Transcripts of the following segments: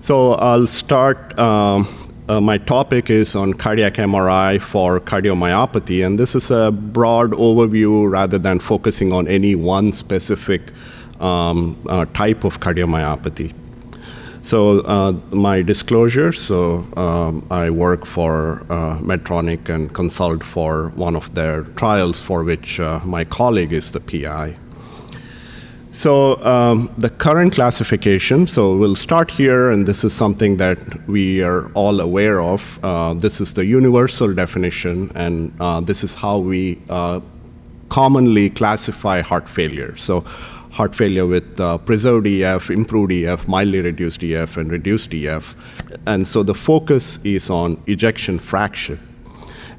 So I'll start. My topic is on cardiac MRI for cardiomyopathy, and this is a broad overview rather than focusing on any one specific type of cardiomyopathy. So my disclosure, I work for Medtronic and consult for one of their trials for which my colleague is the PI. So the current classification, so we'll start here, and this is something that we are all aware of. This is the universal definition, and this is how we commonly classify heart failure. So heart failure with preserved EF, improved EF, mildly reduced EF, and reduced EF. And so the focus is on ejection fraction.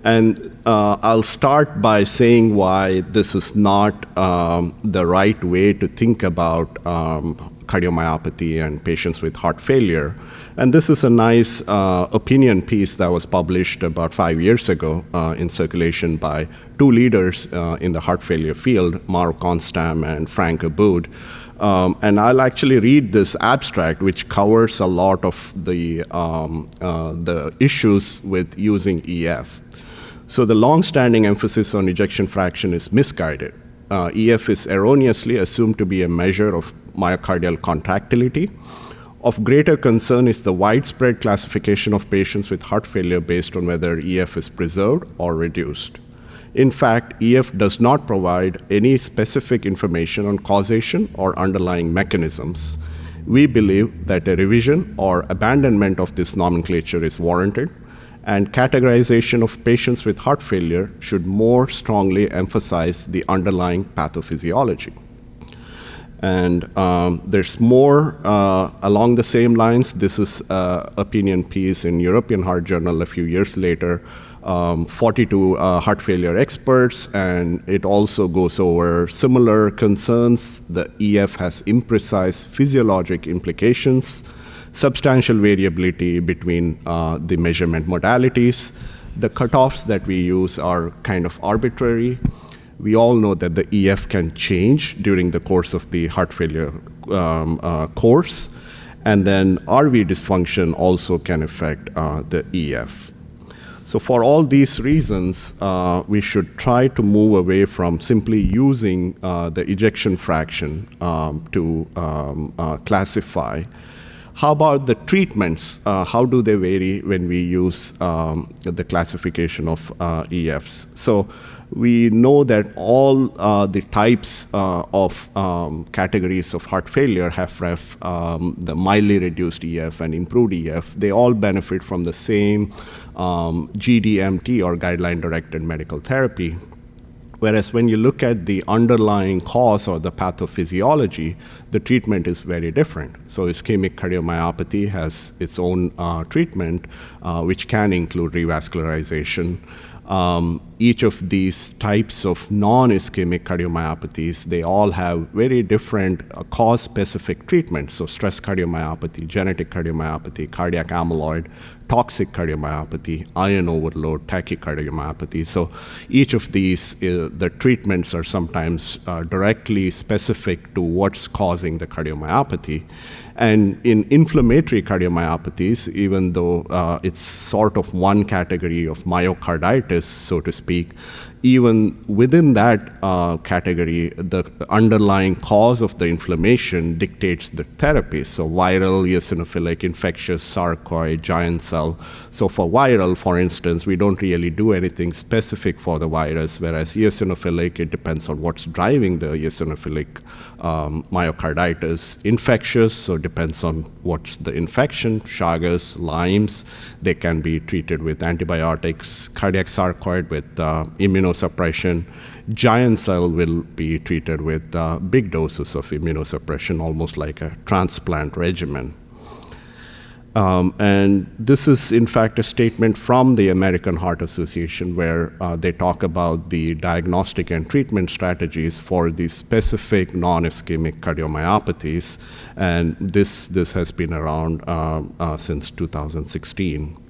And I'll start by saying why this is not the right way to think about cardiomyopathy and patients with heart failure. And this is a nice opinion piece that was published about 5 years ago in Circulation by two leaders in the heart failure field, Mark Constam and Frank Aboud. And I'll actually read this abstract, which covers a lot of the issues with using EF. So the long-standing emphasis on ejection fraction is misguided. EF is erroneously assumed to be a measure of myocardial contractility. Of greater concern is the widespread classification of patients with heart failure based on whether EF is preserved or reduced. In fact, EF does not provide any specific information on causation or underlying mechanisms. We believe that a revision or abandonment of this nomenclature is warranted, and categorization of patients with heart failure should more strongly emphasize the underlying pathophysiology. And there's more along the same lines. This is an opinion piece in European Heart Journal a few years later, 42 heart failure experts, and it also goes over similar concerns. The EF has imprecise physiologic implications, substantial variability between the measurement modalities. The cutoffs that we use are kind of arbitrary. We all know that the EF can change during the course of the heart failure course, and then RV dysfunction also can affect the EF. So for all these reasons, we should try to move away from simply using the ejection fraction to classify. How about the treatments? How do they vary when we use the classification of EFs? So we know that all the types of categories of heart failure have the mildly reduced EF and improved EF. They all benefit from the same GDMT, or guideline-directed medical therapy. Whereas when you look at the underlying cause or the pathophysiology, the treatment is very different. So ischemic cardiomyopathy has its own treatment, which can include revascularization. Each of these types of non-ischemic cardiomyopathies, they all have very different cause-specific treatments. So stress cardiomyopathy, genetic cardiomyopathy, cardiac amyloid, toxic cardiomyopathy, iron overload, tachycardiomyopathy. So each of these, the treatments are sometimes directly specific to what's causing the cardiomyopathy. And in inflammatory cardiomyopathies, even though it's sort of one category of myocarditis, so to speak, even within that category, the underlying cause of the inflammation dictates the therapy. So viral, eosinophilic, infectious, sarcoid, giant cell. So for viral, for instance, we don't really do anything specific for the virus, whereas eosinophilic, it depends on what's driving the eosinophilic myocarditis. Infectious, so it depends on what's the infection. Chagas, Lyme's, they can be treated with antibiotics. Cardiac sarcoid with immunosuppression. Giant cell will be treated with big doses of immunosuppression, almost like a transplant regimen. And this is, in fact, a statement from the American Heart Association where they talk about the diagnostic and treatment strategies for these specific non-ischemic cardiomyopathies. And this has been around since 2016.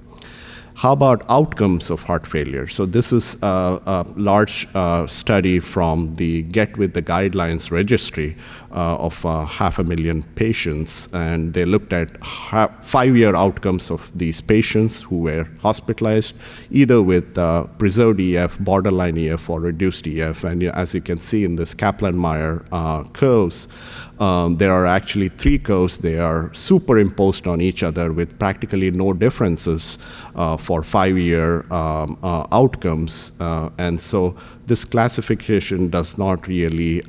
How about outcomes of heart failure? So this is a large study from the Get With the Guidelines registry, of 500,000 patients, and they looked at 5-year outcomes of these patients who were hospitalized, either with preserved EF, borderline EF, or reduced EF. And as you can see in this Kaplan-Meier curves, there are actually 3 curves. They are superimposed on each other with practically no differences for 5-year outcomes. And so this classification does not really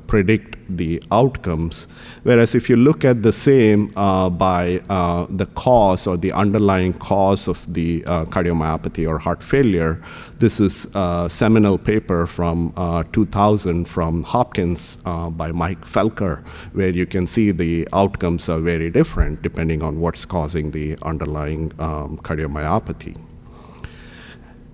predict the outcomes. Whereas if you look at the same by the cause or the underlying cause of the cardiomyopathy or heart failure, this is a seminal paper from 2000 from Hopkins by Mike Felker, where you can see the outcomes are very different depending on what's causing the underlying cardiomyopathy.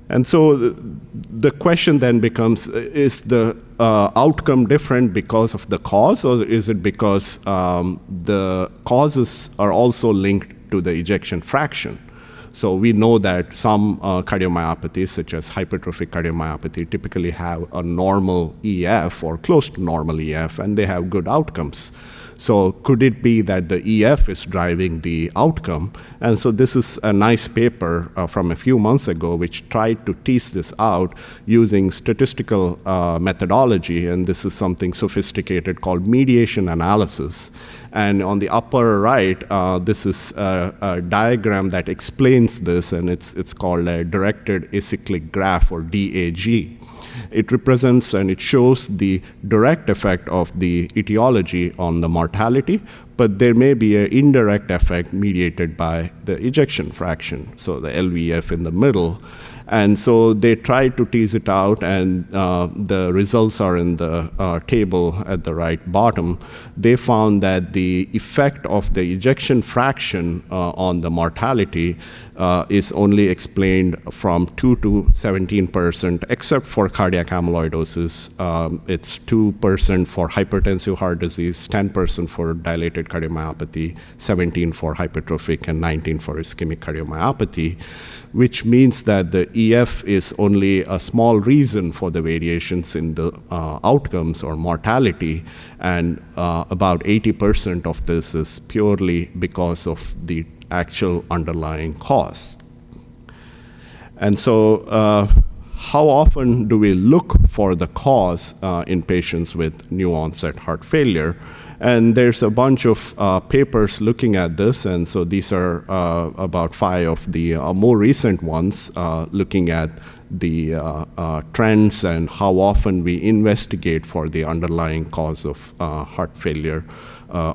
And so the question then becomes, is the outcome different because of the cause, or is it because the causes are also linked to the ejection fraction? So we know that some cardiomyopathies, such as hypertrophic cardiomyopathy, typically have a normal EF or close to normal EF, and they have good outcomes. So could it be that the EF is driving the outcome? And so this is a nice paper from a few months ago which tried to tease this out using statistical methodology, and this is something sophisticated called mediation analysis. And on the upper right, this is a diagram that explains this, and it's called a directed acyclic graph, or DAG. It represents and it shows the direct effect of the etiology on the mortality, but there may be an indirect effect mediated by the ejection fraction, so the LVEF in the middle. And so they tried to tease it out, and the results are in the table at the right bottom. They found that the effect of the ejection fraction on the mortality is only explained from 2 to 17%, except for cardiac amyloidosis. It's 2% for hypertensive heart disease, 10% for dilated cardiomyopathy, 17% for hypertrophic, and 19% for ischemic cardiomyopathy, which means that the EF is only a small reason for the variations in the outcomes or mortality, and about 80% of this is purely because of the actual underlying cause. And so how often do we look for the cause in patients with new onset heart failure? And there's a bunch of papers looking at this, and so these are about 5 of the more recent ones looking at the trends and how often we investigate for the underlying cause of heart failure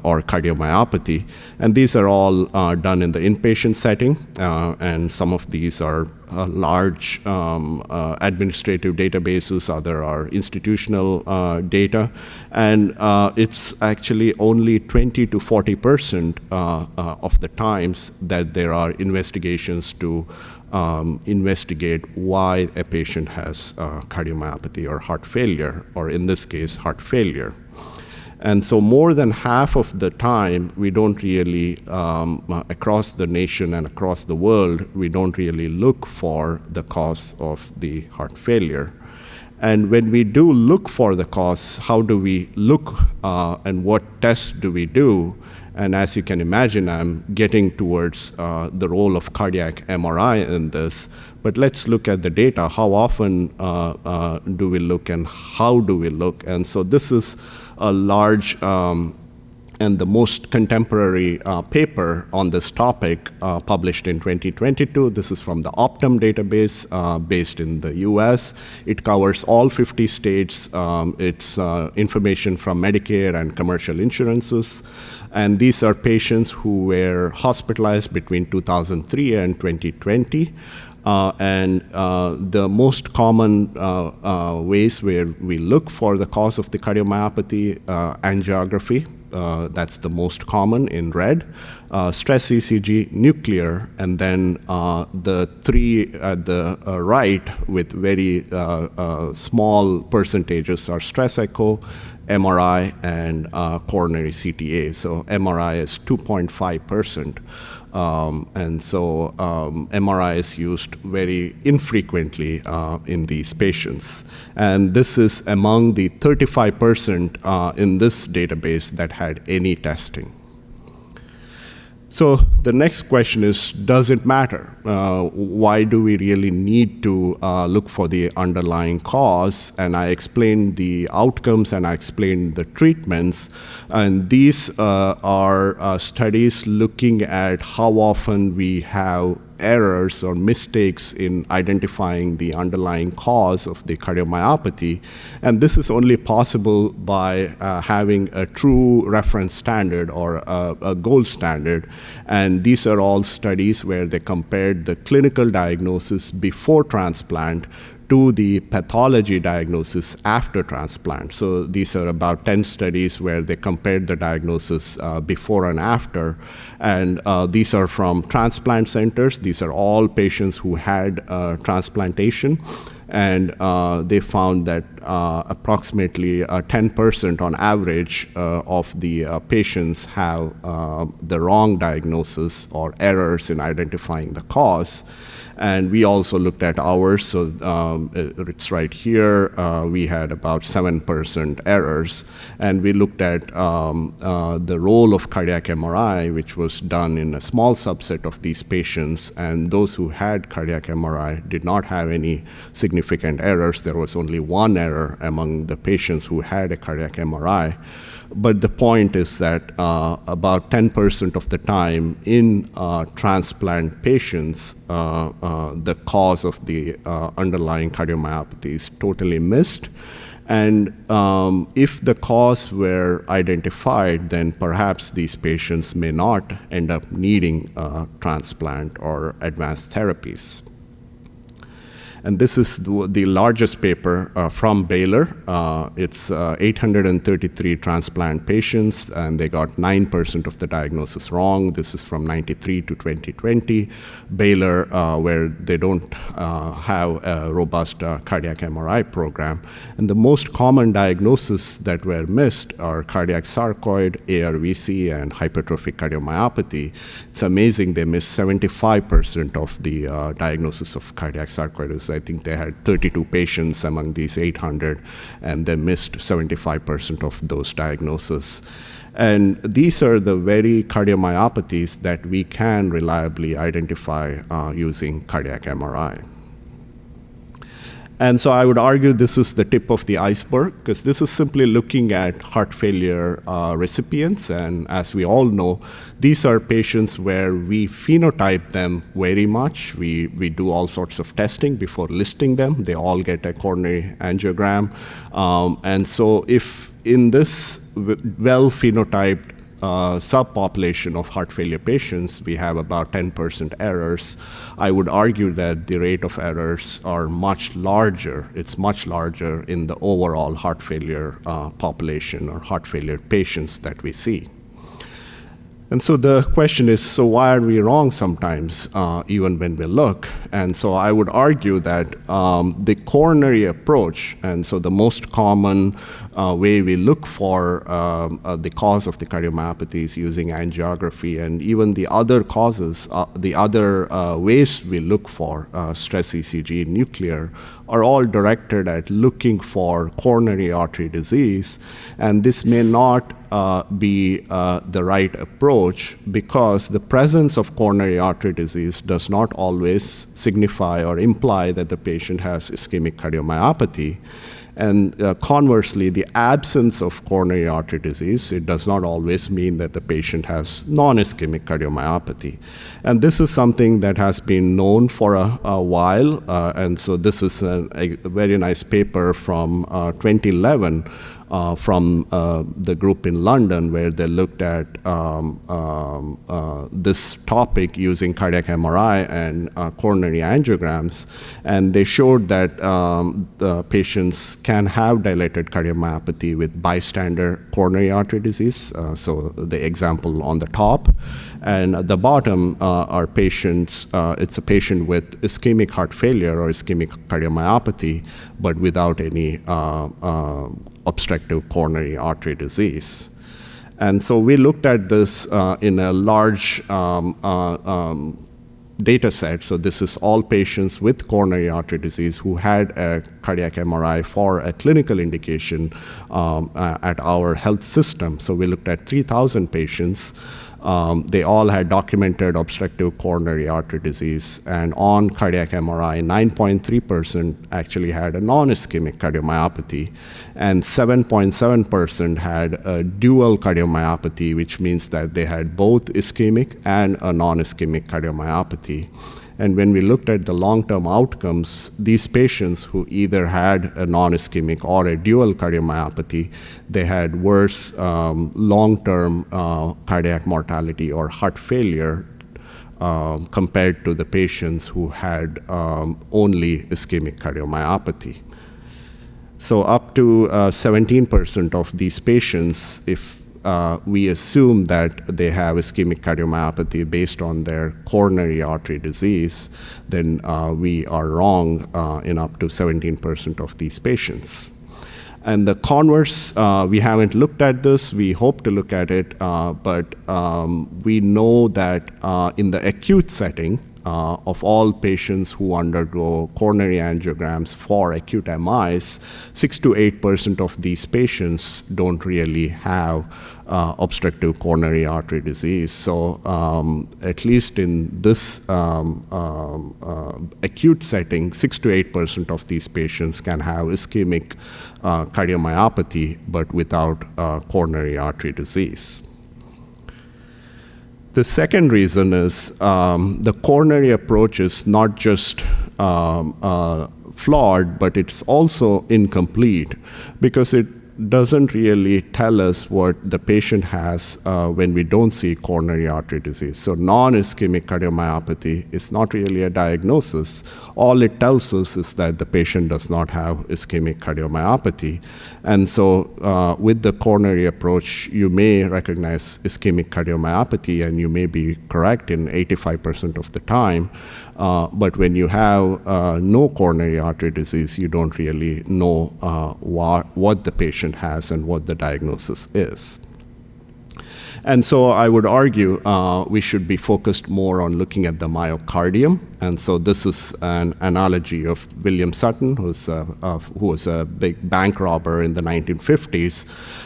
or cardiomyopathy. And these are all done in the inpatient setting, and some of these are large administrative databases, other are institutional data, and it's actually only 20 to 40% of the times that there are investigations to investigate why a patient has cardiomyopathy or heart failure, or in this case, heart failure. And so more than half of the time, we don't really, across the nation and across the world, we don't really look for the cause of the heart failure. And when we do look for the cause, how do we look and what tests do we do? And as you can imagine, I'm getting towards the role of cardiac MRI in this. But let's look at the data. How often do we look and how do we look? And so this is a large and the most contemporary paper on this topic published in 2022. This is from the Optum database based in the US. It covers all 50 states. It's information from Medicare and commercial insurances. And these are patients who were hospitalized between 2003 and 2020. And the most common ways where we look for the cause of the cardiomyopathy, angiography, that's the most common in red, stress ECG, nuclear, and then the 3 at the right with very small percentages are stress echo, MRI and coronary CTA. So MRI is 2.5%. And so MRI is used very infrequently in these patients. And this is among the 35% in this database that had any testing. So the next question is, does it matter? Why do we really need to look for the underlying cause? And I explained the outcomes and I explained the treatments. And these are studies looking at how often we have errors or mistakes in identifying the underlying cause of the cardiomyopathy. And this is only possible by having a true reference standard or a gold standard. And these are all studies where they compared the clinical diagnosis before transplant to the pathology diagnosis after transplant. So these are about 10 studies where they compared the diagnosis before and after. And these are from transplant centers. These are all patients who had transplantation. And they found that approximately 10% on average of the patients have the wrong diagnosis or errors in identifying the cause. And we also looked at ours, so it's right here. We had about 7% errors. And we looked at the role of cardiac MRI, which was done in a small subset of these patients. And those who had cardiac MRI did not have any significant errors. There was only one error among the patients who had a cardiac MRI. But the point is that about 10% of the time in transplant patients, the cause of the underlying cardiomyopathy is totally missed. And if the cause were identified, then perhaps these patients may not end up needing transplant or advanced therapies. And this is the largest paper from Baylor. It's 833 transplant patients, and they got 9% of the diagnosis wrong. This is from 93 to 2020. Baylor, where they don't have a robust cardiac MRI program. And the most common diagnoses that were missed are cardiac sarcoid, ARVC, and hypertrophic cardiomyopathy. It's amazing they missed 75% of the diagnosis of cardiac sarcoid. I think they had 32 patients among these 800, and they missed 75% of those diagnoses. And these are the very cardiomyopathies that we can reliably identify using cardiac MRI. And so I would argue this is the tip of the iceberg, because this is simply looking at heart failure recipients. And as we all know, these are patients where we phenotype them very much. We do all sorts of testing before listing them. They all get a coronary angiogram. And so if in this well-phenotyped subpopulation of heart failure patients, we have about 10% errors. I would argue that the rate of errors are much larger. It's much larger in the overall heart failure population or heart failure patients that we see. And so the question is, so why are we wrong sometimes, even when we look? And so I would argue that the coronary approach, and so the most common way we look for the cause of the cardiomyopathy is using angiography, and even the other causes, the other ways we look for stress ECG, nuclear, are all directed at looking for coronary artery disease. And this may not be the right approach, because the presence of coronary artery disease does not always signify or imply that the patient has ischemic cardiomyopathy. And conversely, the absence of coronary artery disease, it does not always mean that the patient has non-ischemic cardiomyopathy. And this is something that has been known for a while. And so this is a very nice paper from 2011 from the group in London, where they looked at this topic using cardiac MRI and coronary angiograms. And they showed that the patients can have dilated cardiomyopathy with bystander coronary artery disease. So the example on the top. And at the bottom are patients, it's a patient with ischemic heart failure or ischemic cardiomyopathy, but without any obstructive coronary artery disease. And so we looked at this in a large data set. So this is all patients with coronary artery disease who had a cardiac MRI for a clinical indication at our health system. So we looked at 3,000 patients. They all had documented obstructive coronary artery disease, and on cardiac MRI, 9.3% actually had a non-ischemic cardiomyopathy, and 7.7% had a dual cardiomyopathy, which means that they had both ischemic and a non-ischemic cardiomyopathy. And when we looked at the long-term outcomes, these patients who either had a non-ischemic or a dual cardiomyopathy, they had worse long-term cardiac mortality or heart failure compared to the patients who had only ischemic cardiomyopathy. So up to 17% of these patients, if we assume that they have ischemic cardiomyopathy based on their coronary artery disease, then we are wrong in up to 17% of these patients. And the converse, we haven't looked at this. We hope to look at it, but we know that in the acute setting, of all patients who undergo coronary angiograms for acute MIs, 6 to 8% of these patients don't really have obstructive coronary artery disease. So at least in this acute setting, 6 to 8% of these patients can have ischemic cardiomyopathy, but without coronary artery disease. The second reason is the coronary approach is not just flawed, but it's also incomplete because it doesn't really tell us what the patient has when we don't see coronary artery disease. So non-ischemic cardiomyopathy is not really a diagnosis. All it tells us is that the patient does not have ischemic cardiomyopathy. And so with the coronary approach, you may recognize ischemic cardiomyopathy, and you may be correct in 85% of the time. But when you have no coronary artery disease, you don't really know what the patient has and what the diagnosis is. And so I would argue we should be focused more on looking at the myocardium. And so this is an analogy of William Sutton, who was a big bank robber in the 1950s.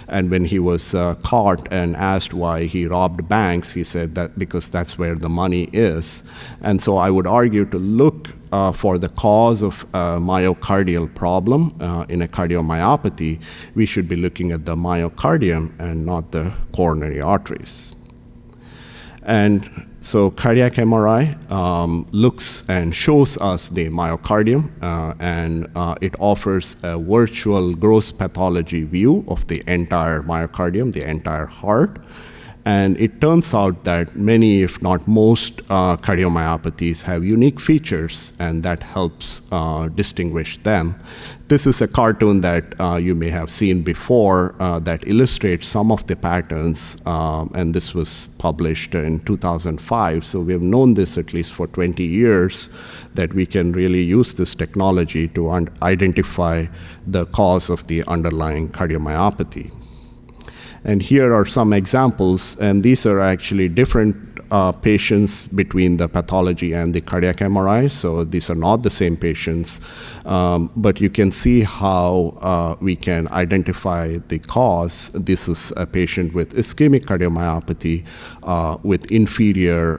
And when he was caught and asked why he robbed banks, he said that because that's where the money is. And so I would argue to look for the cause of a myocardial problem in a cardiomyopathy, we should be looking at the myocardium and not the coronary arteries. And so cardiac MRI looks and shows us the myocardium, and it offers a virtual gross pathology view of the entire myocardium, the entire heart. And it turns out that many, if not most, cardiomyopathies have unique features, and that helps distinguish them. This is a cartoon that you may have seen before that illustrates some of the patterns, and this was published in 2005. So we have known this at least for 20 years, that we can really use this technology to identify the cause of the underlying cardiomyopathy. And here are some examples, and these are actually different patients between the pathology and the cardiac MRI. So these are not the same patients, but you can see how we can identify the cause. This is a patient with ischemic cardiomyopathy with inferior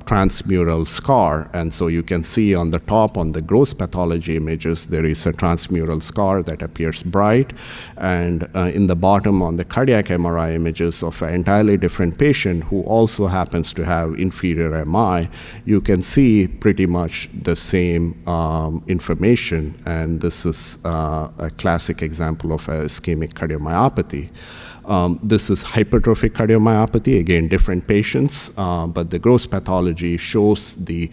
transmural scar. And so you can see on the top, on the gross pathology images, there is a transmural scar that appears bright. And in the bottom, on the cardiac MRI images of an entirely different patient who also happens to have inferior MI, you can see pretty much the same information. And this is a classic example of a ischemic cardiomyopathy. This is hypertrophic cardiomyopathy, again, different patients, but the gross pathology shows the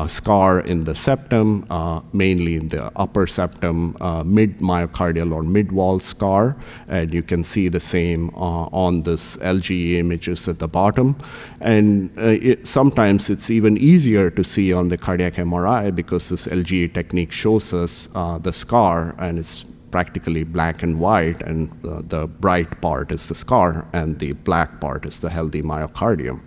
scar in the septum, mainly in the upper septum, mid-myocardial or mid-wall scar, and you can see the same on this LGE images at the bottom. And sometimes it's even easier to see on the cardiac MRI because this LGE technique shows us the scar, and it's practically black and white, and the bright part is the scar, and the black part is the healthy myocardium.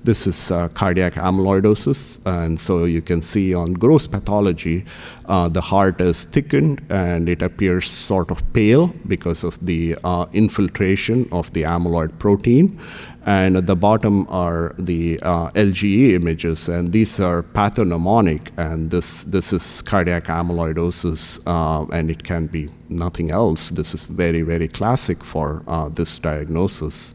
This is cardiac amyloidosis, and so you can see on gross pathology, the heart is thickened and it appears sort of pale because of the infiltration of the amyloid protein. And at the bottom are the LGE images, and these are pathognomonic, and this is cardiac amyloidosis, and it can be nothing else. This is very, very classic for this diagnosis.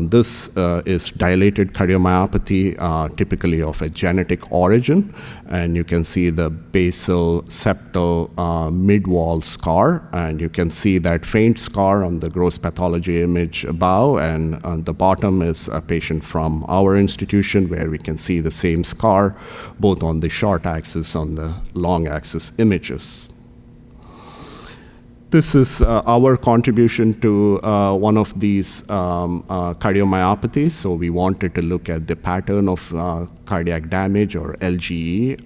This is dilated cardiomyopathy, typically of a genetic origin, and you can see the basal septal mid-wall scar, and you can see that faint scar on the gross pathology image above, and on the bottom is a patient from our institution where we can see the same scar, both on the short axis, on the long axis images. This is our contribution to one of these cardiomyopathies. So we wanted to look at the pattern of cardiac damage, or LGE,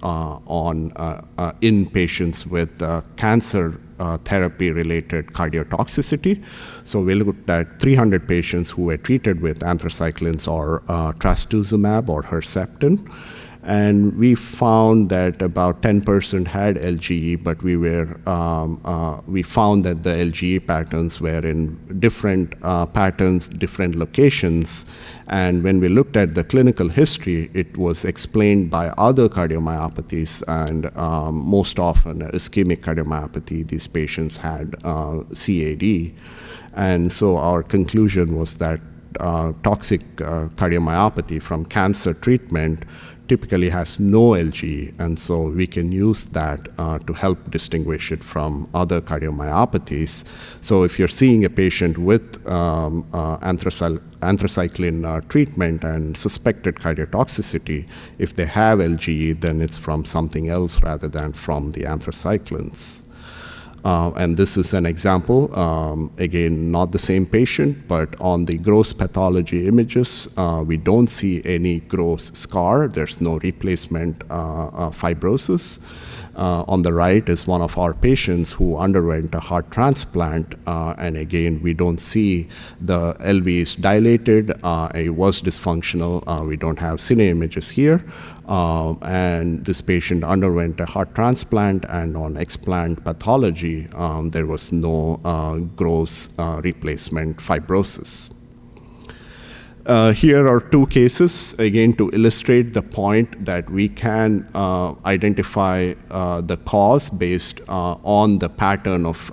in patients with cancer therapy-related cardiotoxicity. So we looked at 300 patients who were treated with anthracyclines or trastuzumab or Herceptin. And we found that about 10% had LGE, but we found that the LGE patterns were in different patterns, different locations. And when we looked at the clinical history, it was explained by other cardiomyopathies, and most often ischemic cardiomyopathy. These patients had CAD. And so our conclusion was that toxic cardiomyopathy from cancer treatment typically has no LGE, and so we can use that to help distinguish it from other cardiomyopathies. So if you're seeing a patient with anthracycline treatment and suspected cardiotoxicity, if they have LGE, then it's from something else rather than from the anthracyclines. And this is an example, again, not the same patient, but on the gross pathology images, we don't see any gross scar. There's no replacement fibrosis. On the right is one of our patients who underwent a heart transplant, and again, we don't see the LV is dilated, it was dysfunctional, we don't have cine images here, and this patient underwent a heart transplant, and on explant pathology, there was no gross replacement fibrosis. Here are two cases, again, to illustrate the point that we can identify the cause based on the pattern of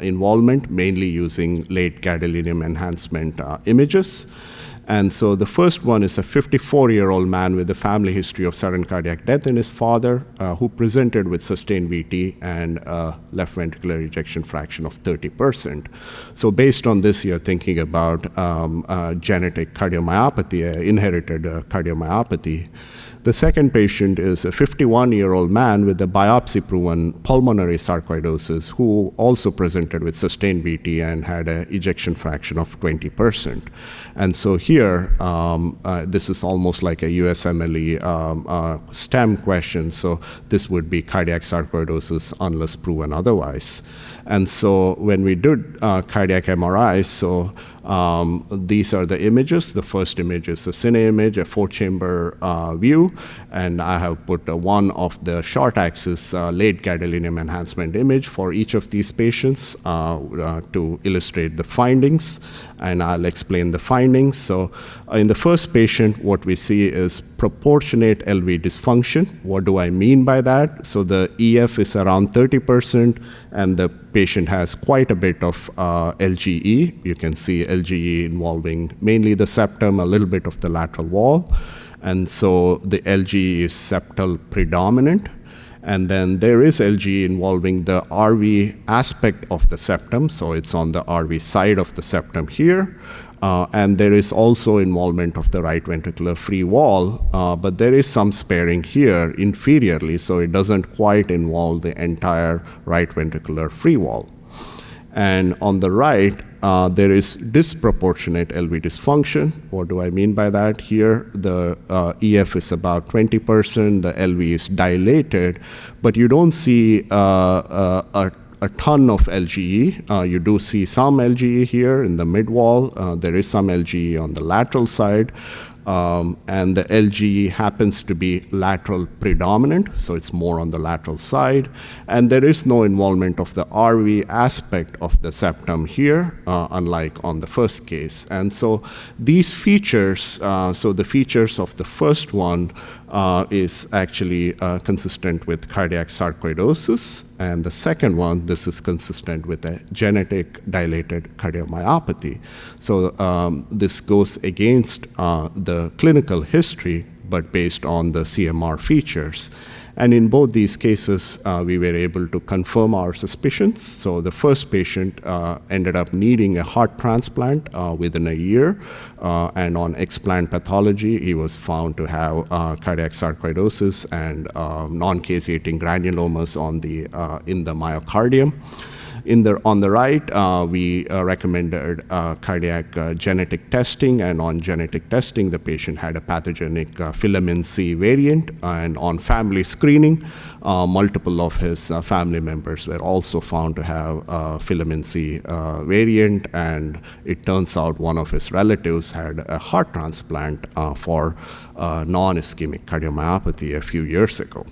involvement, mainly using late gadolinium enhancement images. And so the first one is a 54-year-old man with a family history of sudden cardiac death in his father, who presented with sustained VT and left ventricular ejection fraction of 30%. So based on this, you're thinking about genetic cardiomyopathy, inherited cardiomyopathy. The second patient is a 51-year-old man with a biopsy-proven pulmonary sarcoidosis who also presented with sustained VT and had an ejection fraction of 20%. And so here, this is almost like a USMLE STEM question. So this would be cardiac sarcoidosis unless proven otherwise. And so when we did cardiac MRIs, so these are the images. The first image is a cine image, a 4-chamber view, and I have put one of the short axis late gadolinium enhancement image for each of these patients to illustrate the findings, and I'll explain the findings. So in the first patient, what we see is proportionate LV dysfunction. What do I mean by that? So the EF is around 30%, and the patient has quite a bit of LGE. You can see LGE involving mainly the septum, a little bit of the lateral wall. And so the LGE is septal predominant. And then there is LGE involving the RV aspect of the septum. So it's on the RV side of the septum here. And there is also involvement of the right ventricular free wall, but there is some sparing here inferiorly, so it doesn't quite involve the entire right ventricular free wall. And on the right, there is disproportionate LV dysfunction. What do I mean by that? Here, the EF is about 20%, the LV is dilated, but you don't see a a ton of LGE. You do see some LGE here in the mid-wall. There is some LGE on the lateral side. And the LGE happens to be lateral predominant, so it's more on the lateral side. And there is no involvement of the RV aspect of the septum here, unlike on the first case. And so these features, so the features of the first one is actually consistent with cardiac sarcoidosis. And the second one, this is consistent with a genetic dilated cardiomyopathy. So this goes against the clinical history, but based on the CMR features. And in both these cases, we were able to confirm our suspicions. So the first patient ended up needing a heart transplant within a year. And on explant pathology, he was found to have cardiac sarcoidosis and non-caseating granulomas in the myocardium. On the right, we recommended cardiac genetic testing, and on genetic testing, the patient had a pathogenic filament C variant, and on family screening, multiple of his family members were also found to have filament C variant, and it turns out one of his relatives had a heart transplant for non-ischemic cardiomyopathy a few years ago.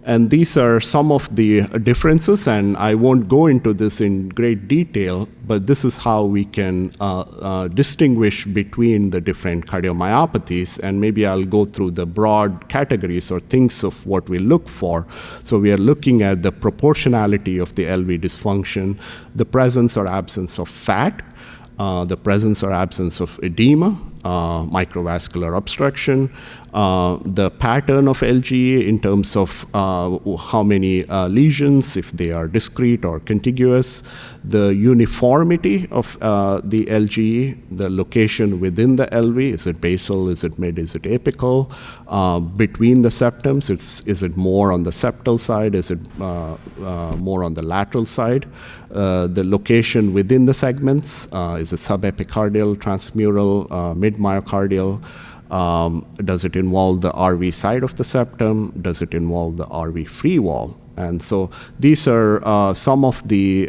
And these are some of the differences, and I won't go into this in great detail, but this is how we can distinguish between the different cardiomyopathies, and maybe I'll go through the broad categories or things of what we look for. So we are looking at the proportionality of the LV dysfunction, the presence or absence of fat, the presence or absence of edema, microvascular obstruction, the pattern of LGE in terms of how many lesions, if they are discrete or contiguous, the uniformity of the LGE, the location within the LV, is it basal, is it mid, is it apical, between the septums, is it more on the septal side, is it more on the lateral side, the location within the segments, is it subepicardial, transmural, mid-myocardial, does it involve the RV side of the septum? Does it involve the RV free wall? And so these are some of the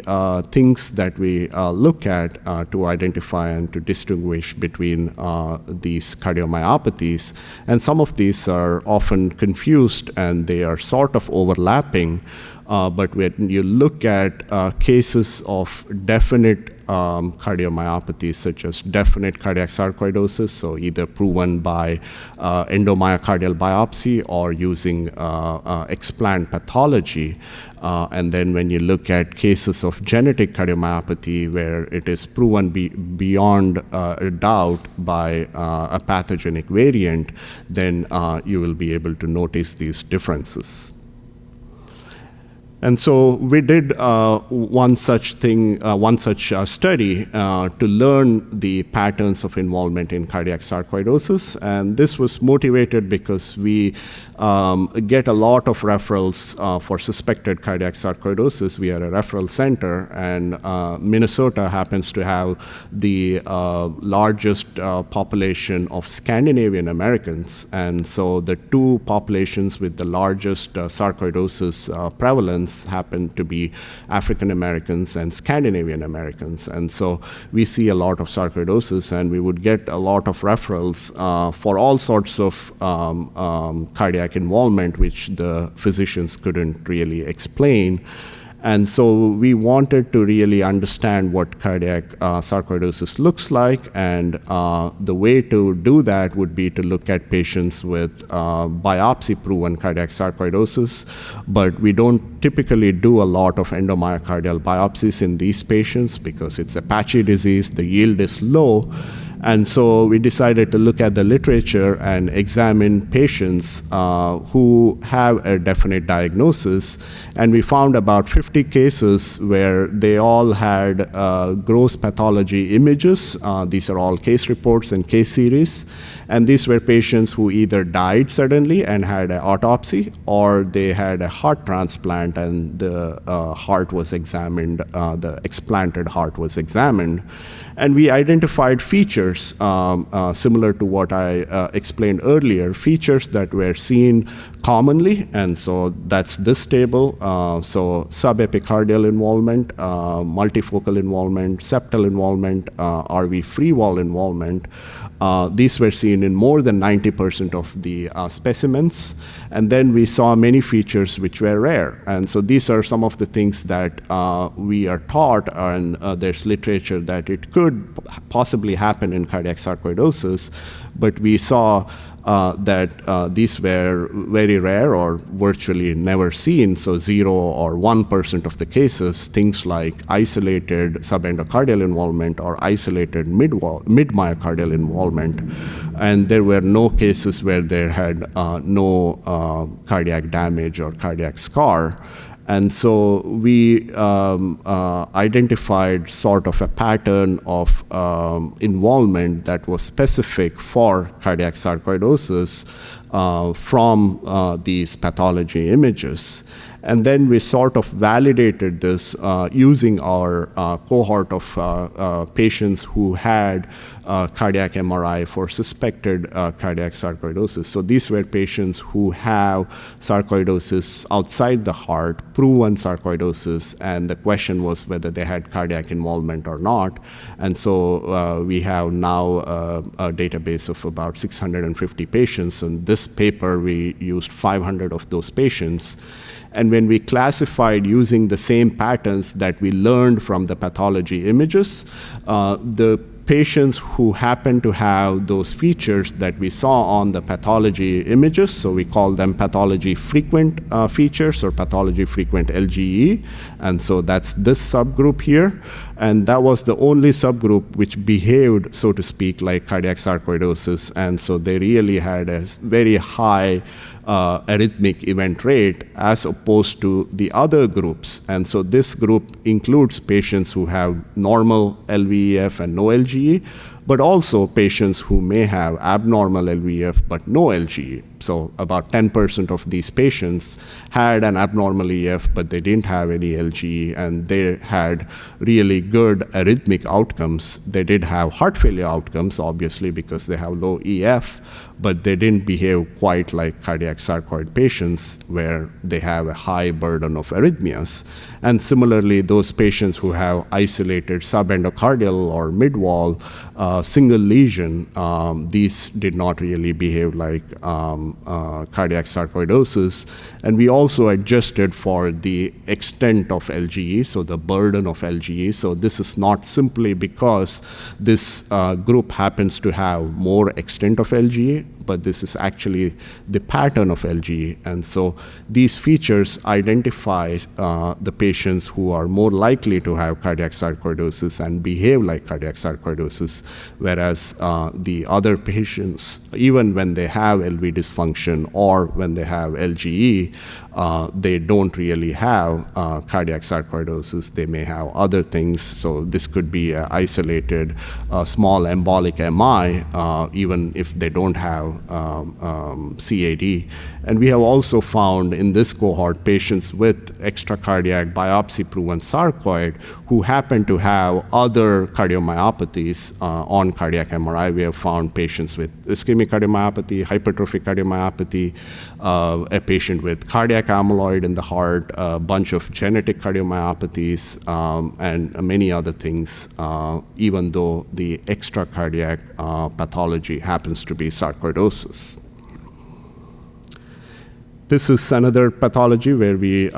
things that we look at to identify and to distinguish between these cardiomyopathies. And some of these are often confused and they are sort of overlapping. But when you look at cases of definite cardiomyopathies, such as definite cardiac sarcoidosis, so either proven by endomyocardial biopsy or using explant pathology, and then when you look at cases of genetic cardiomyopathy where it is proven beyond a doubt by a pathogenic variant, then you will be able to notice these differences. And so we did one such study to learn the patterns of involvement in cardiac sarcoidosis. And this was motivated because we get a lot of referrals for suspected cardiac sarcoidosis. We are a referral center, and Minnesota happens to have the largest population of Scandinavian Americans. And so the two populations with the largest sarcoidosis prevalence happen to be African Americans and Scandinavian Americans. And so we see a lot of sarcoidosis, and we would get a lot of referrals for all sorts of cardiac involvement, which the physicians couldn't really explain. And so we wanted to really understand what cardiac sarcoidosis looks like, and the way to do that would be to look at patients with biopsy-proven cardiac sarcoidosis, but we don't typically do a lot of endomyocardial biopsies in these patients because it's a patchy disease, the yield is low. And so we decided to look at the literature and examine patients who have a definite diagnosis. And we found about 50 cases where they all had gross pathology images. These are all case reports and case series. And these were patients who either died suddenly and had an autopsy, or they had a heart transplant and the heart was examined, the explanted heart was examined. And we identified features similar to what I explained earlier, features that were seen commonly, and so that's this table. So subepicardial involvement, multifocal involvement, septal involvement, RV free wall involvement. These were seen in more than 90% of the specimens. And then we saw many features which were rare. And so these are some of the things that we are taught, and there's literature that it could possibly happen in cardiac sarcoidosis, but we saw that these were very rare or virtually never seen, so 0 or 1% of the cases, things like isolated subendocardial involvement or isolated mid-myocardial involvement. And there were no cases where there had no cardiac damage or cardiac scar. And so we identified sort of a pattern of involvement that was specific for cardiac sarcoidosis from these pathology images. And then we sort of validated this using our cohort of patients who had cardiac MRI for suspected cardiac sarcoidosis. So these were patients who have sarcoidosis outside the heart, proven sarcoidosis, and the question was whether they had cardiac involvement or not. And so we have now a database of about 650 patients. In this paper, we used 500 of those patients. And when we classified using the same patterns that we learned from the pathology images, the patients who happen to have those features that we saw on the pathology images, so we call them pathology frequent features or pathology frequent LGE, and so that's this subgroup here. And that was the only subgroup which behaved, so to speak, like cardiac sarcoidosis, and so they really had a very high arrhythmic event rate as opposed to the other groups. And so this group includes patients who have normal LVEF and no LGE, but also patients who may have abnormal LVEF but no LGE. So about 10% of these patients had an abnormal EF, but they didn't have any LGE, and they had really good arrhythmic outcomes. They did have heart failure outcomes, obviously, because they have low EF, but they didn't behave quite like cardiac sarcoid patients where they have a high burden of arrhythmias. And similarly, those patients who have isolated subendocardial or mid-wall single lesion, these did not really behave like cardiac sarcoidosis. And we also adjusted for the extent of LGE, so the burden of LGE. So this is not simply because this group happens to have more extent of LGE, but this is actually the pattern of LGE. And so these features identify the patients who are more likely to have cardiac sarcoidosis and behave like cardiac sarcoidosis, whereas the other patients, even when they have LV dysfunction or when they have LGE, they don't really have cardiac sarcoidosis. They may have other things. So this could be an isolated small embolic MI, even if they don't have CAD. And we have also found in this cohort patients with extracardiac biopsy-proven sarcoid who happen to have other cardiomyopathies on cardiac MRI. We have found patients with ischemic cardiomyopathy, hypertrophic cardiomyopathy, a patient with cardiac amyloid in the heart, a bunch of genetic cardiomyopathies, and many other things, even though the extracardiac pathology happens to be sarcoidosis. This is another pathology where we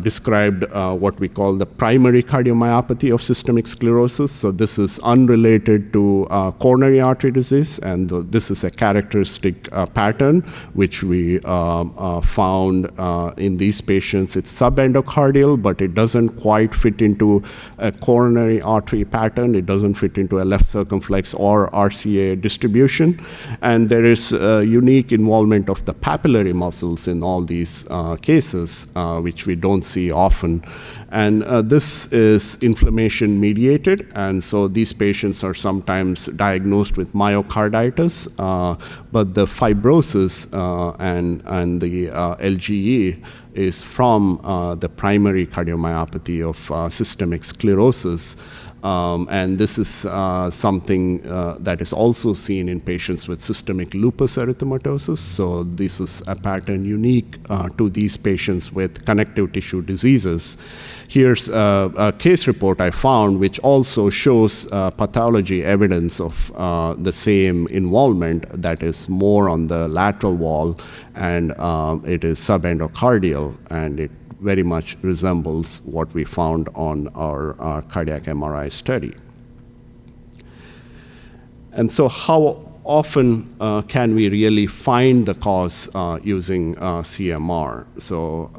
described what we call the primary cardiomyopathy of systemic sclerosis. So this is unrelated to coronary artery disease, and this is a characteristic pattern which we found in these patients. It's subendocardial, but it doesn't quite fit into a coronary artery pattern. It doesn't fit into a left circumflex or RCA distribution. And there is unique involvement of the papillary muscles in all these cases, which we don't see often. And this is inflammation mediated, and so these patients are sometimes diagnosed with myocarditis, but the fibrosis and the LGE is from the primary cardiomyopathy of systemic sclerosis. And this is something that is also seen in patients with systemic lupus erythematosus. So this is a pattern unique to these patients with connective tissue diseases. Here's a case report I found, which also shows pathology evidence of the same involvement, that is more on the lateral wall, and it is subendocardial, and it very much resembles what we found on our cardiac MRI study. And so how often can we really find the cause using CMR? So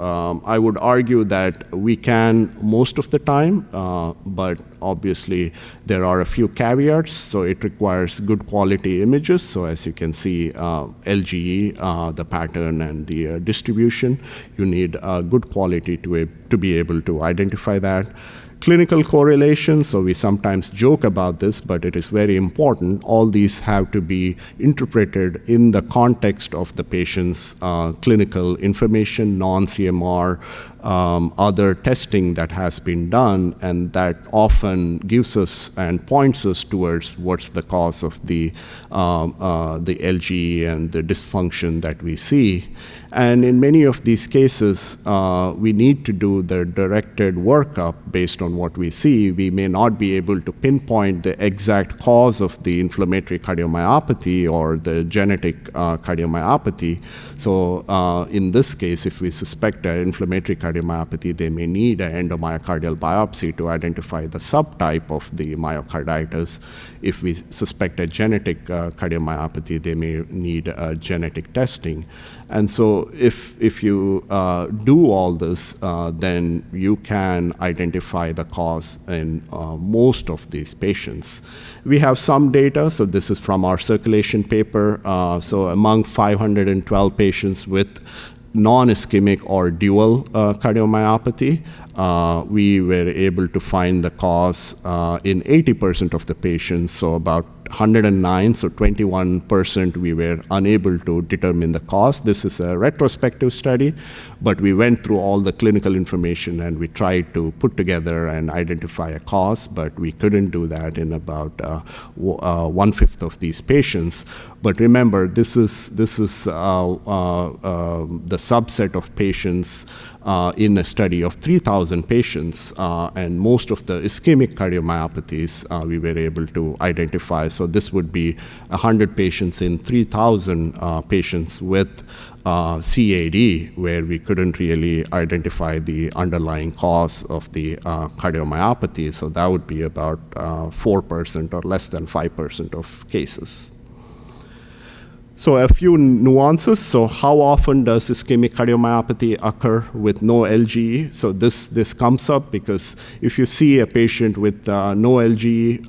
I would argue that we can most of the time, but obviously there are a few caveats. So it requires good quality images. So as you can see, LGE, the pattern and the distribution, you need good quality to be able to identify that. Clinical correlation, so we sometimes joke about this, but it is very important. All these have to be interpreted in the context of the patient's clinical information, non-CMR, other testing that has been done, and that often gives us and points us towards what's the cause of the LGE and the dysfunction that we see. And in many of these cases, we need to do the directed workup based on what we see. We may not be able to pinpoint the exact cause of the inflammatory cardiomyopathy or the genetic cardiomyopathy. So in this case, if we suspect an inflammatory cardiomyopathy, they may need an endomyocardial biopsy to identify the subtype of the myocarditis. If we suspect a genetic cardiomyopathy, they may need genetic testing. And so if you do all this, then you can identify the cause in most of these patients. We have some data, so this is from our circulation paper. So among 512 patients with non-ischemic or dual cardiomyopathy, we were able to find the cause in 80% of the patients, so about 109, so 21% we were unable to determine the cause. This is a retrospective study, but we went through all the clinical information and we tried to put together and identify a cause, but we couldn't do that in about 1/5 of these patients. But remember, this is the subset of patients in a study of 3,000 patients, and most of the ischemic cardiomyopathies we were able to identify. So this would be 100 patients in 3,000 patients with CAD, where we couldn't really identify the underlying cause of the cardiomyopathy. So that would be about 4% or less than 5% of cases. So a few nuances. So how often does ischemic cardiomyopathy occur with no LGE? So this comes up because if you see a patient with no LGE,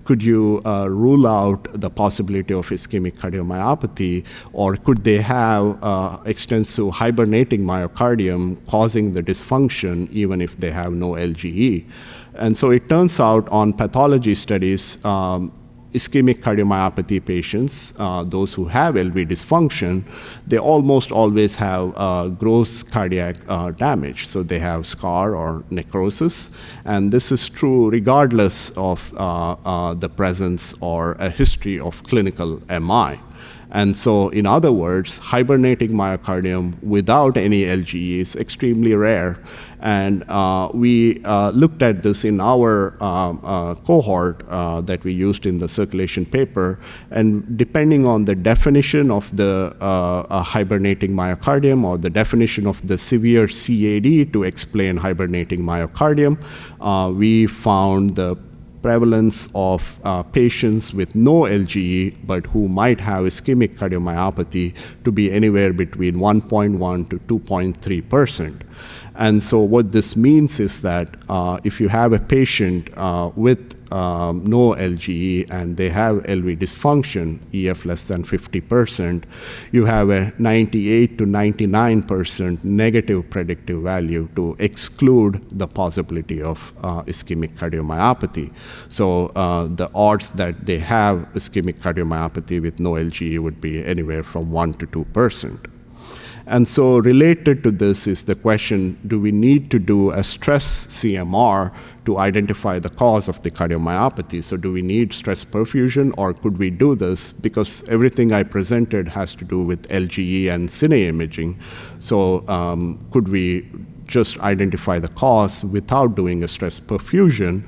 could you rule out the possibility of ischemic cardiomyopathy, or could they have extensive hibernating myocardium causing the dysfunction even if they have no LGE? And so it turns out on pathology studies, ischemic cardiomyopathy patients, those who have LV dysfunction, they almost always have gross cardiac damage. So they have scar or necrosis. And this is true regardless of the presence or a history of clinical MI. And so, in other words, hibernating myocardium without any LGE is extremely rare. And we looked at this in our cohort that we used in the circulation paper. And depending on the definition of the hibernating myocardium or the definition of the severe CAD to explain hibernating myocardium, we found the prevalence of patients with no LGE but who might have ischemic cardiomyopathy to be anywhere between 1.1 to 2.3%. And so what this means is that if you have a patient with no LGE and they have LV dysfunction, EF less than 50%, you have a 98 to 99% negative predictive value to exclude the possibility of ischemic cardiomyopathy. So the odds that they have ischemic cardiomyopathy with no LGE would be anywhere from 1 to 2%. And so related to this is the question, do we need to do a stress CMR to identify the cause of the cardiomyopathy? So do we need stress perfusion, or could we do this? Because everything I presented has to do with LGE and cine imaging. So could we just identify the cause without doing a stress perfusion?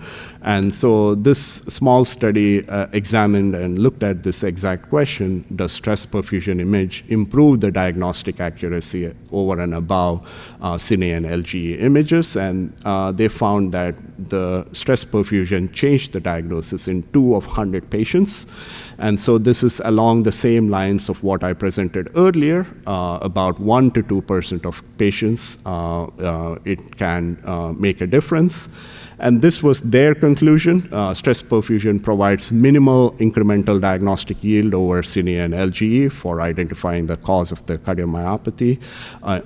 And so this small study examined and looked at this exact question: does stress perfusion image improve the diagnostic accuracy over and above cine and LGE images? And they found that the stress perfusion changed the diagnosis in 2 of 100 patients. And so this is along the same lines of what I presented earlier. About 1 to 2% of patients, it can make a difference. And this was their conclusion. Stress perfusion provides minimal incremental diagnostic yield over cine and LGE for identifying the cause of the cardiomyopathy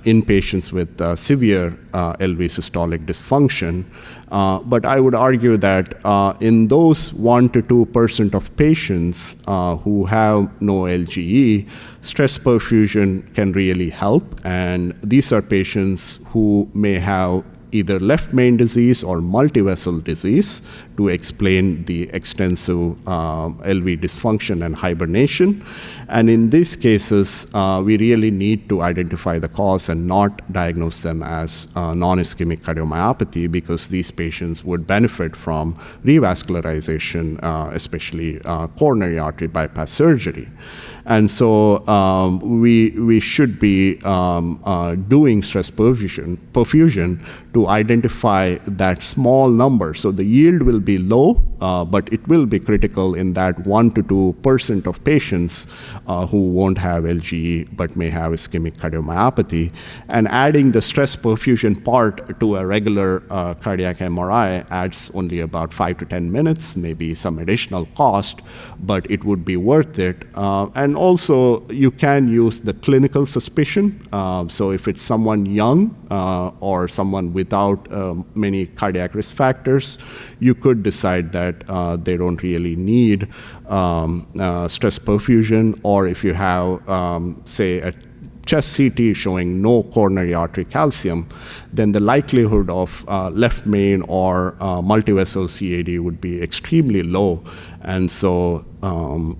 in patients with severe LV systolic dysfunction. But I would argue that in those 1 to 2% of patients who have no LGE, stress perfusion can really help. And these are patients who may have either left main disease or multivessel disease to explain the extensive LV dysfunction and hibernation. And in these cases, we really need to identify the cause and not diagnose them as non-ischemic cardiomyopathy, because these patients would benefit from revascularization, especially coronary artery bypass surgery. And so we should be doing stress perfusion to identify that small number. So the yield will be low, but it will be critical in that 1 to 2% of patients who won't have LGE but may have ischemic cardiomyopathy. And adding the stress perfusion part to a regular cardiac MRI adds only about 5 to 10 minutes, maybe some additional cost, but it would be worth it. And also, you can use the clinical suspicion. So if it's someone young or someone without many cardiac risk factors, you could decide that they don't really need stress perfusion. Or if you have, say, a chest CT showing no coronary artery calcium, then the likelihood of left main or multivessel CAD would be extremely low. And so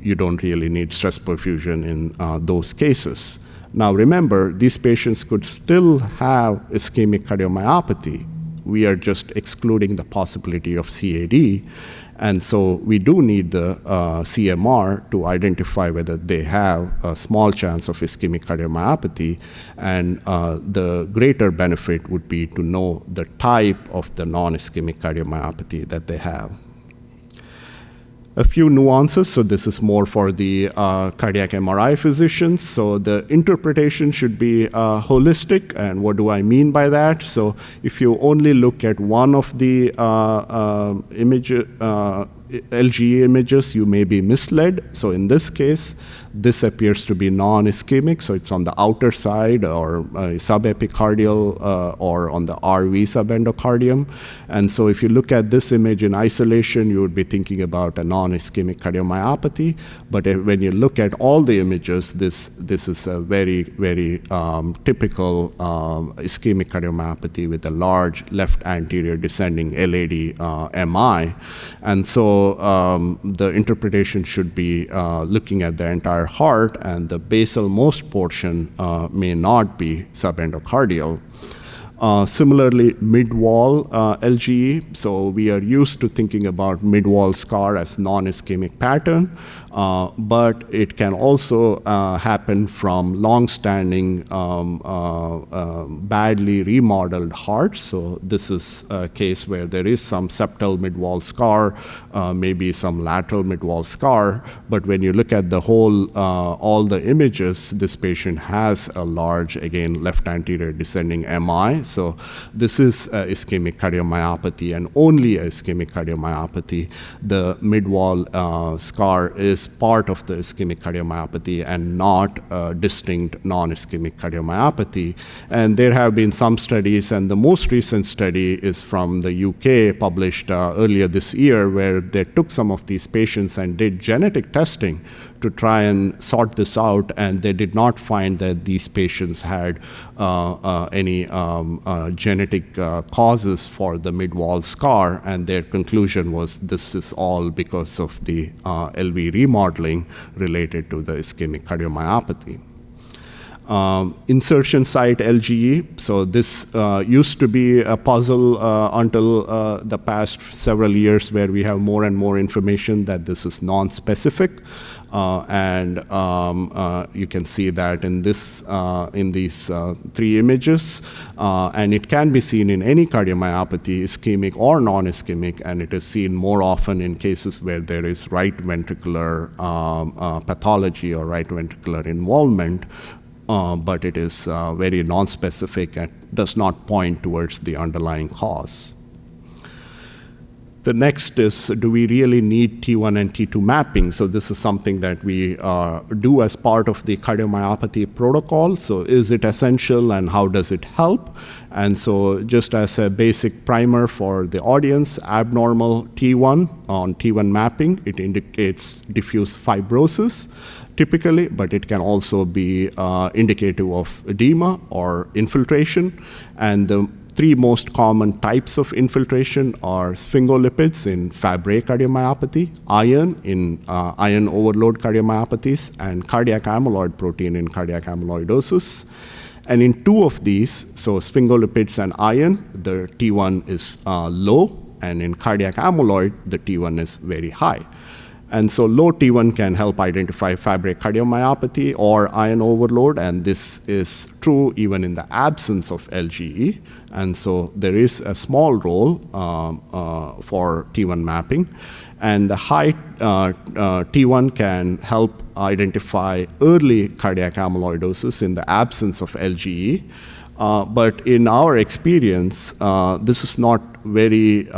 you don't really need stress perfusion in those cases. Now remember, these patients could still have ischemic cardiomyopathy. We are just excluding the possibility of CAD. And so we do need the CMR to identify whether they have a small chance of ischemic cardiomyopathy. And the greater benefit would be to know the type of the non-ischemic cardiomyopathy that they have. A few nuances. So this is more for the cardiac MRI physicians. So the interpretation should be holistic. And what do I mean by that? So if you only look at one of the LGE images, you may be misled. So in this case, this appears to be non-ischemic, so it's on the outer side or subepicardial or on the RV subendocardium. And so if you look at this image in isolation, you would be thinking about a non-ischemic cardiomyopathy. But when you look at all the images, this is a very, very typical ischemic cardiomyopathy with a large left anterior descending LAD MI. And so the interpretation should be looking at the entire heart, and the basal most portion may not be subendocardial. Similarly, mid-wall LGE, so we are used to thinking about mid-wall scar as non-ischemic pattern, but it can also happen from long-standing, badly remodeled hearts. So this is a case where there is some septal mid-wall scar, maybe some lateral mid-wall scar, but when you look at the whole, all the images, this patient has a large, again, left anterior descending MI. So this is ischemic cardiomyopathy and only ischemic cardiomyopathy. The mid-wall scar is part of the ischemic cardiomyopathy and not a distinct non-ischemic cardiomyopathy. And there have been some studies, and the most recent study is from the UK, published earlier this year, where they took some of these patients and did genetic testing to try and sort this out, and they did not find that these patients had any genetic causes for the mid-wall scar, and their conclusion was this is all because of the LV remodeling related to the ischemic cardiomyopathy. Insertion site LGE. So this used to be a puzzle until the past several years, where we have more and more information that this is non-specific. And you can see that in this, in these three images, and it can be seen in any cardiomyopathy, ischemic or non-ischemic, and it is seen more often in cases where there is right ventricular pathology or right ventricular involvement, but it is very non-specific and does not point towards the underlying cause. The next is, do we really need T1 and T2 mapping? So this is something that we do as part of the cardiomyopathy protocol. So is it essential, and how does it help? And so just as a basic primer for the audience, abnormal T1 on T1 mapping, it indicates diffuse fibrosis typically, but it can also be indicative of edema or infiltration. And the three most common types of infiltration are sphingolipids in Fabry cardiomyopathy, iron in iron overload cardiomyopathies, and cardiac amyloid protein in cardiac amyloidosis. And in two of these, so sphingolipids and iron, the T1 is low, and in cardiac amyloid, the T1 is very high. And so low T1 can help identify Fabry cardiomyopathy or iron overload, and this is true even in the absence of LGE. And so there is a small role for T1 mapping. And the high T1 can help identify early cardiac amyloidosis in the absence of LGE. But in our experience, this is not very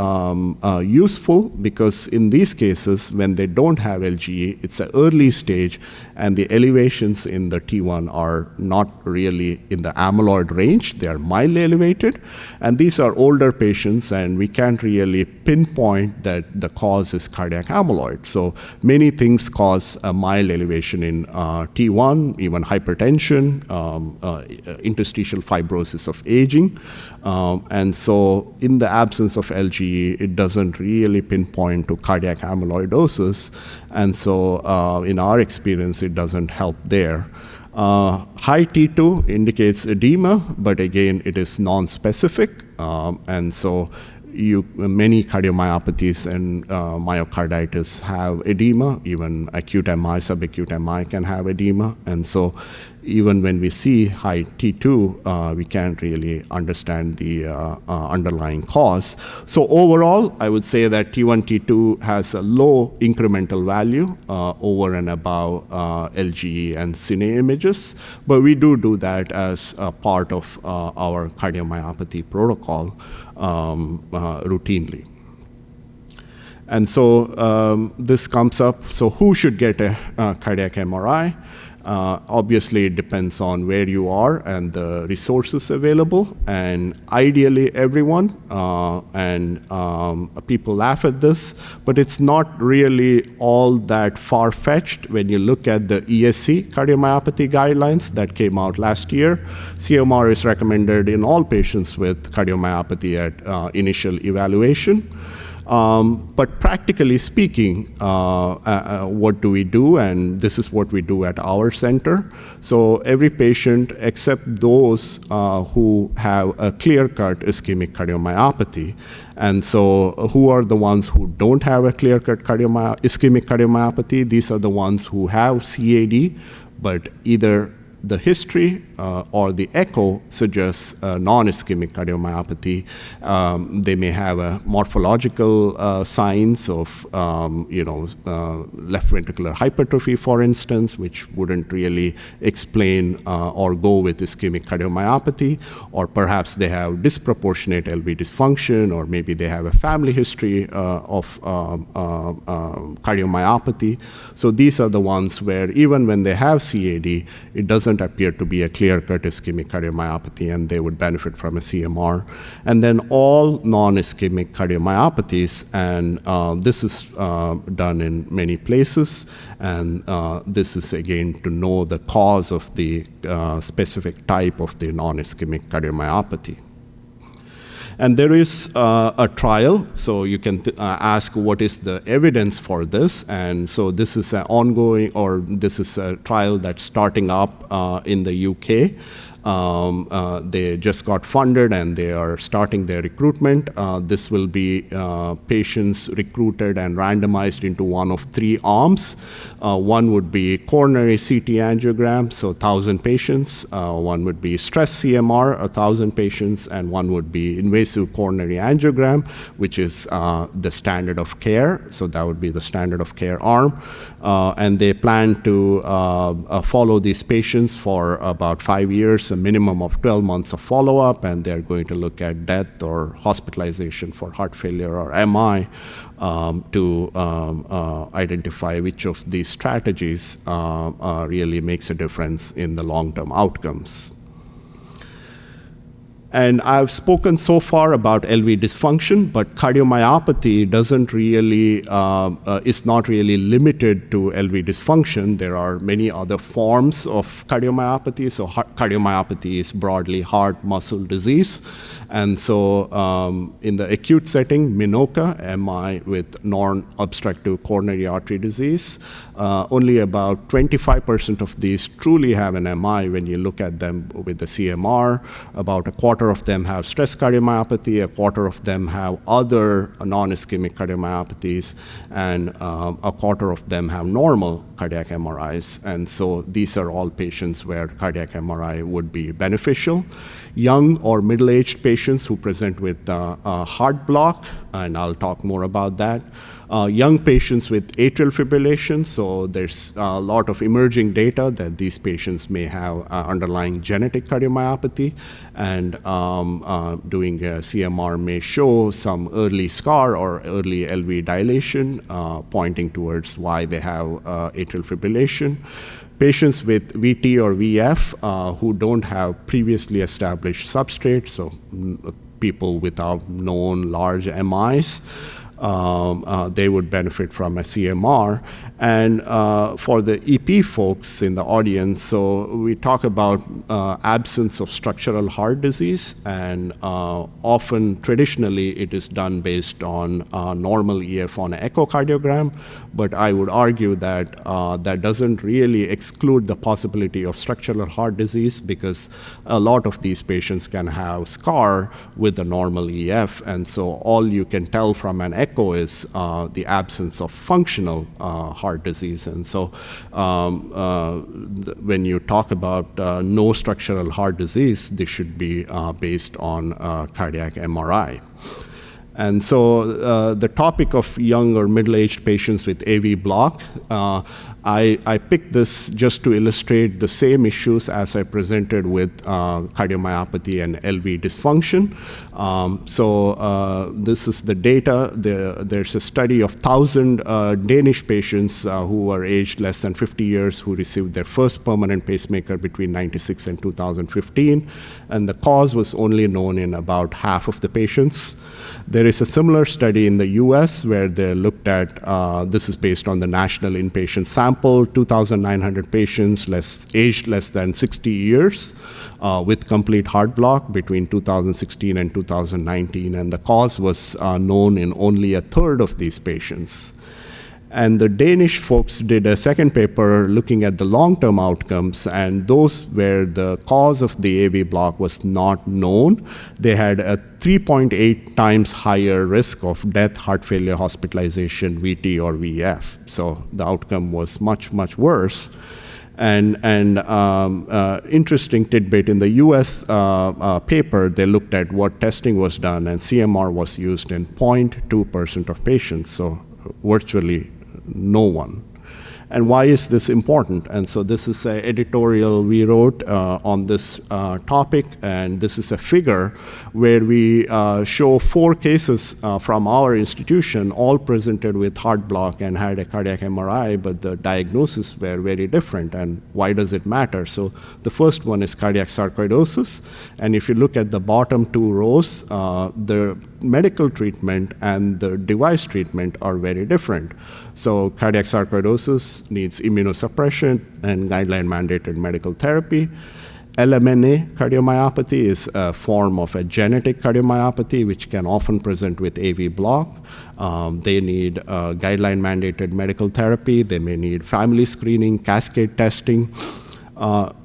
useful, because in these cases, when they don't have LGE, it's an early stage, and the elevations in the T1 are not really in the amyloid range. They are mildly elevated, and these are older patients, and we can't really pinpoint that the cause is cardiac amyloid. So many things cause a mild elevation in T1, even hypertension, interstitial fibrosis of aging. And so in the absence of LGE, it doesn't really pinpoint to cardiac amyloidosis. And so in our experience, it doesn't help there. High T2 indicates edema, but again, it is non-specific. And so many cardiomyopathies and myocarditis have edema. Even acute MI, subacute MI can have edema. And so even when we see high T2, we can't really understand the underlying cause. So overall, I would say that T1, T2 has a low incremental value over and above LGE and cine images, but we do that as a part of our cardiomyopathy protocol routinely. And so this comes up, so who should get a cardiac MRI? Obviously, it depends on where you are and the resources available, and ideally everyone, and people laugh at this, but it's not really all that far-fetched when you look at the ESC cardiomyopathy guidelines that came out last year. CMR is recommended in all patients with cardiomyopathy at initial evaluation. But practically speaking, what do we do? And this is what we do at our center. So every patient, except those who have a clear-cut ischemic cardiomyopathy, and so who are the ones who don't have a clear-cut ischemic cardiomyopathy? These are the ones who have CAD, but either the history or the echo suggests non-ischemic cardiomyopathy. They may have a morphological signs of, left ventricular hypertrophy, for instance, which wouldn't really explain or go with ischemic cardiomyopathy, or perhaps they have disproportionate LV dysfunction, or maybe they have a family history of cardiomyopathy. So these are the ones where even when they have CAD, it doesn't appear to be a clear-cut ischemic cardiomyopathy, and they would benefit from a CMR. And then all non-ischemic cardiomyopathies, and this is done in many places, and this is again to know the cause of the specific type of the non-ischemic cardiomyopathy. And there is a trial, so you can ask what is the evidence for this. And so this is an ongoing, or this is a trial that's starting up in the UK. They just got funded and they are starting their recruitment. This will be patients recruited and randomized into one of 3 arms. One would be coronary CT angiogram, so 1,000 patients. One would be stress CMR, 1,000 patients, and one would be invasive coronary angiogram, which is the standard of care. So that would be the standard of care arm. And they plan to follow these patients for about 5 years, a minimum of 12 months of follow-up, and they're going to look at death or hospitalization for heart failure or MI to identify which of these strategies really makes a difference in the long-term outcomes. And I've spoken so far about LV dysfunction, but cardiomyopathy doesn't really, is not really limited to LV dysfunction. There are many other forms of cardiomyopathy. So cardiomyopathy is broadly heart muscle disease. And so in the acute setting, MINOCA, MI with non-obstructive coronary artery disease, only about 25% of these truly have an MI when you look at them with the CMR. About a quarter of them have stress cardiomyopathy, a quarter of them have other non-ischemic cardiomyopathies, and a quarter of them have normal cardiac MRIs. And so these are all patients where cardiac MRI would be beneficial. Young or middle-aged patients who present with heart block, and I'll talk more about that. Young patients with atrial fibrillation, so there's a lot of emerging data that these patients may have underlying genetic cardiomyopathy, and doing a CMR may show some early scar or early LV dilation, pointing towards why they have atrial fibrillation. Patients with VT or VF who don't have previously established substrate, so people without known large MIs, they would benefit from a CMR. And for the EP folks in the audience, so we talk about absence of structural heart disease, and often traditionally it is done based on normal EF on an echocardiogram, but I would argue that that doesn't really exclude the possibility of structural heart disease, because a lot of these patients can have scar with the normal EF, and so all you can tell from an echo is the absence of functional heart disease. And so when you talk about no structural heart disease, this should be based on cardiac MRI. And so the topic of young or middle-aged patients with AV block, I picked this just to illustrate the same issues as I presented with cardiomyopathy and LV dysfunction. So this is the data. There's a study of 1,000 Danish patients who were aged less than 50 years who received their first permanent pacemaker between 1996 and 2015, and the cause was only known in about half of the patients. There is a similar study in the US where they looked at, this is based on the national inpatient sample, 2,900 patients aged less than 60 years with complete heart block between 2016 and 2019, and the cause was known in only a third of these patients. And the Danish folks did a second paper looking at the long-term outcomes, and those where the cause of the AV block was not known, they had a 3.8 times higher risk of death, heart failure, hospitalization, VT, or VF. So the outcome was much, much worse. And interesting tidbit, in the US paper, they looked at what testing was done, and CMR was used in 0.2% of patients, so virtually no one. And why is this important? And so this is an editorial we wrote on this topic, and this is a figure where we show 4 cases from our institution, all presented with heart block and had a cardiac MRI, but the diagnoses were very different. And why does it matter? So the first one is cardiac sarcoidosis, and if you look at the bottom 2 rows, the medical treatment and the device treatment are very different. So cardiac sarcoidosis needs immunosuppression and guideline-mandated medical therapy. LMNA cardiomyopathy is a form of a genetic cardiomyopathy, which can often present with AV block. They need guideline-mandated medical therapy. They may need family screening, cascade testing.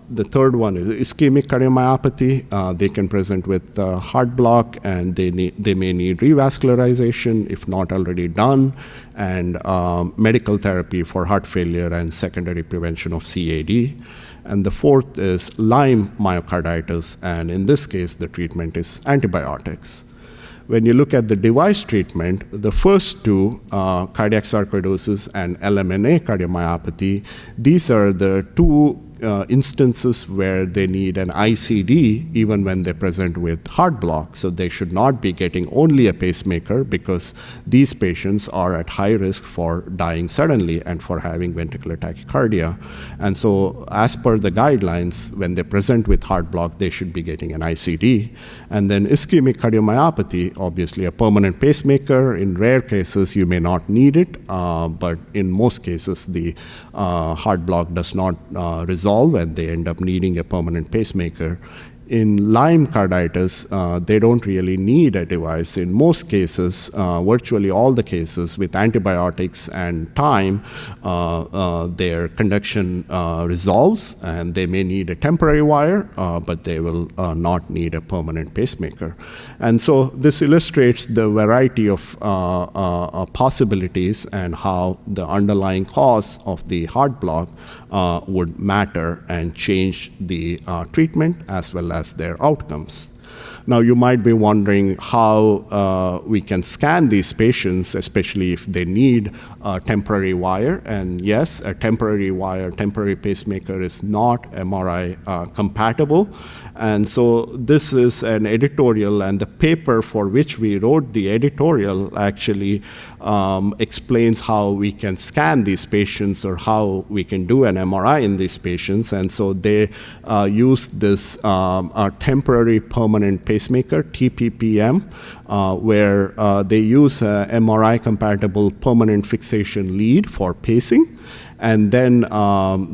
The third one is ischemic cardiomyopathy. They can present with heart block, and they may need revascularization if not already done, and medical therapy for heart failure and secondary prevention of CAD. And the fourth is Lyme myocarditis, and in this case, the treatment is antibiotics. When you look at the device treatment, the first 2, cardiac sarcoidosis and LMNA cardiomyopathy, these are the 2 instances where they need an ICD even when they present with heart block. So they should not be getting only a pacemaker, because these patients are at high risk for dying suddenly and for having ventricular tachycardia. And so as per the guidelines, when they present with heart block, they should be getting an ICD. And then ischemic cardiomyopathy, obviously a permanent pacemaker. In rare cases, you may not need it, but in most cases, the heart block does not resolve, and they end up needing a permanent pacemaker. In Lyme carditis, they don't really need a device. In most cases, virtually all the cases, with antibiotics and time, their conduction resolves, and they may need a temporary wire, but they will not need a permanent pacemaker. And so this illustrates the variety of possibilities and how the underlying cause of the heart block would matter and change the treatment as well as their outcomes. Now, you might be wondering how we can scan these patients, especially if they need a temporary wire. And yes, a temporary wire, temporary pacemaker is not MRI compatible. And so this is an editorial, and the paper for which we wrote the editorial actually explains how we can scan these patients or how we can do an MRI in these patients. And so they use this temporary permanent pacemaker, TPPM, where they use a MRI-compatible permanent fixation lead for pacing. And then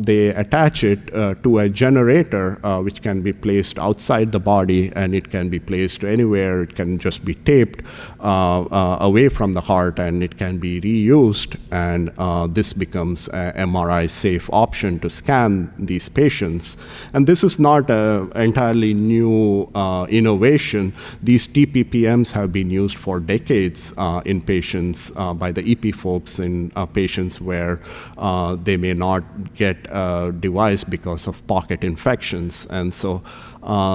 they attach it to a generator, which can be placed outside the body, and it can be placed anywhere. It can just be taped away from the heart, and it can be reused. And this becomes an MRI-safe option to scan these patients. And this is not an entirely new innovation. These TPPMs have been used for decades in patients by the EP folks in patients where they may not get a device because of pocket infections. And so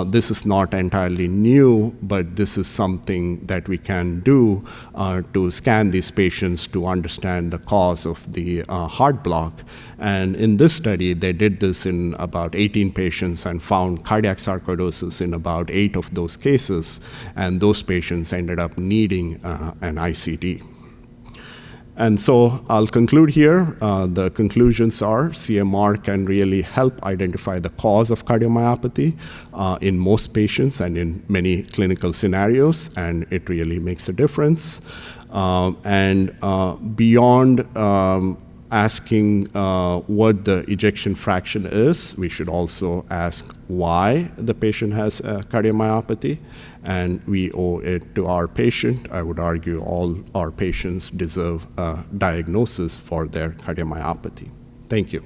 this is not entirely new, but this is something that we can do to scan these patients to understand the cause of the heart block. And in this study, they did this in about 18 patients and found cardiac sarcoidosis in about 8 of those cases. And those patients ended up needing an ICD. And so I'll conclude here. The conclusions are CMR can really help identify the cause of cardiomyopathy in most patients and in many clinical scenarios, and it really makes a difference. Beyond asking what the ejection fraction is, we should also ask why the patient has a cardiomyopathy, and we owe it to our patient. I would argue all our patients deserve a diagnosis for their cardiomyopathy. Thank you.